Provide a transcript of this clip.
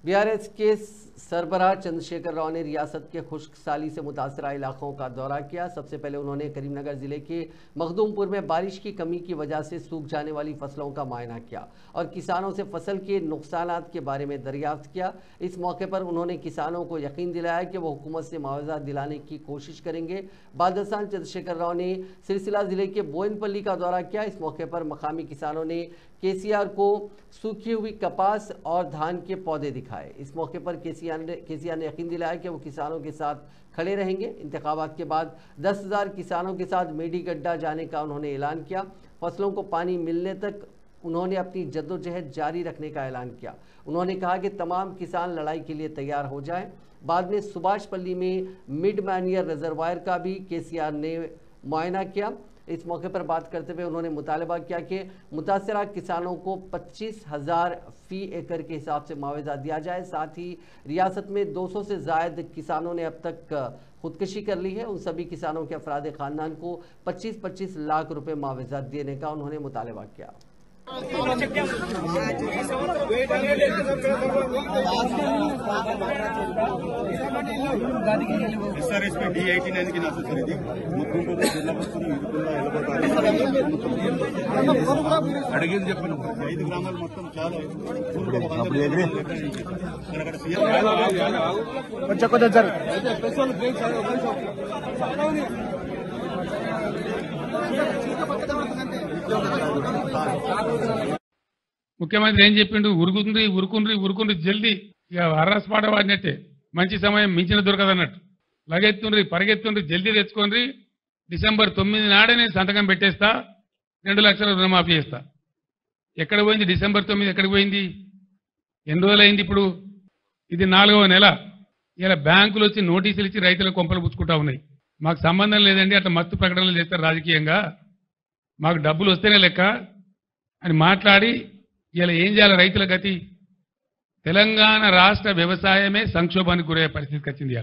BRS के सरबराह चंद्रशेखर राव ने रियासत के खुश्क साली से मुतासरा इलाकों का दौरा किया। सबसे पहले उन्होंने करीमनगर जिले के मखदूमपुर में बारिश की कमी की वजह से सूख जाने वाली फसलों का मुआयना किया और किसानों से फसल के नुकसानात के बारे में दरियाफ्त किया। इस मौके पर उन्होंने किसानों को यकीन दिलाया कि वो हुकूमत से मुआवजा दिलाने की कोशिश करेंगे। बादशाह चंद्रशेखर राव ने सिलसिला जिले के बोयनपल्ली का दौरा किया। इस मौके पर मकामी किसानों ने केसीआर को सूखी हुई कपास और धान के पौधे दिखाए। इस मौके पर केसीआर ने यकीन दिलाया कि वो किसानों के साथ खड़े रहेंगे। इंतखाबात के बाद 10,000 किसानों के साथ मेडी गड्ढा जाने का उन्होंने ऐलान किया। फसलों को पानी मिलने तक उन्होंने अपनी जद्दोजहद जारी रखने का ऐलान किया। उन्होंने कहा कि तमाम किसान लड़ाई के लिए तैयार हो जाएं। बाद में सुभाषपल्ली में मिड मैनियर रिजर्वायर का भी केसीआर ने मुआयना किया। इस मौके पर बात करते हुए उन्होंने मुतालबा किया कि मुतासरा किसानों को 25,000 फी एकड़ के हिसाब से मुआवजा दिया जाए। साथ ही रियासत में 200 से ज़ायद किसानों ने अब तक खुदकशी कर ली है। उन सभी किसानों के अफराद ख़ानदान को 25-25 लाख रुपए मुआवजा देने का उन्होंने मुतालबा किया। सर इसमें D89 की नाम से खरीदी అడిగింది చెప్పను 5 గ్రామాలు మొత్తం చాలా కొంచెం కొంచెం సార్ స్పెషల్ బ్రేక్ ముఖ్యమంత్రి ఏం చెప్పిండు? ఉరుకుండ్రి జల్దీ ఇక అర్రస్ పాట వాడినట్టే మంచి సమయం మించిన దొరకదన్నట్టు లగెత్తుండ్రి పరిగెత్తుండ్రి జల్దీ తెచ్చుకోండి. డిసెంబర్ 9 నాడే నేను సంతకం పెట్టేస్తా, 2 లక్షల రుణమాఫీ చేస్తా. ఎక్కడ పోయింది డిసెంబర్ 9? ఎక్కడికి పోయింది? ఎన్ని రోజులైంది? ఇప్పుడు ఇది 4వ నెల. ఇలా బ్యాంకులు వచ్చి నోటీసులు ఇచ్చి రైతులకు కొంపలు పుచ్చుకుంటా ఉన్నాయి. మాకు సంబంధం లేదండి, అట్లా మత్తు ప్రకటనలు చేస్తారు రాజకీయంగా, మాకు డబ్బులు వస్తేనే లెక్క అని మాట్లాడి ఇలా ఏం చేయాలి రైతుల గతి? తెలంగాణ రాష్ట్ర వ్యవసాయమే సంక్షోభానికి గురయ్యే పరిస్థితికి వచ్చింది.